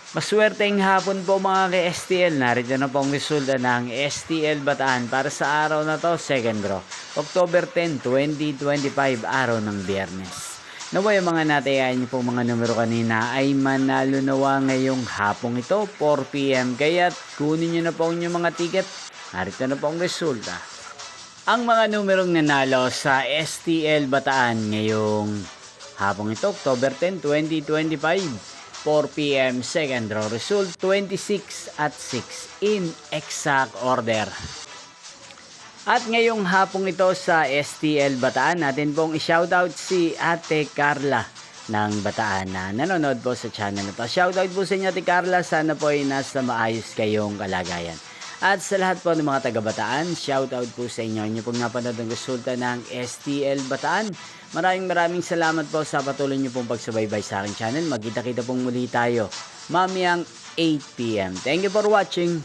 Maswerteng hapon po mga ka-STL. Narito na po ang resulta ng STL Bataan para sa araw na to, second draw. October 10, 2025, araw ng Biyernes. Naway ang mga natayain niyo po mga numero kanina ay manalo nawa ngayong hapong ito, 4 PM. Kaya't kunin niyo na po ang inyong mga ticket. Narito na po ang resulta. Ang mga numerong nanalo sa STL Bataan ngayong hapong ito, October 10, 2025. 4 PM second draw result 26 at 6 in exact order. At ngayong hapong ito sa STL Bataan, natin pong i-shoutout si Ate Carla ng Bataan na nanonood po sa channel na to. Shoutout po sa inyo Ate Carla, sana po ay nasa maayos kayong kalagayan. At sa lahat po ng mga taga-Bataan, shoutout po sa inyo. Inyo pong napanood ang resulta ng STL Bataan. Maraming salamat po sa patuloy niyo pong pagsubaybay sa aking channel. Magkita-kita pong muli tayo mamayang 8 PM. Thank you for watching.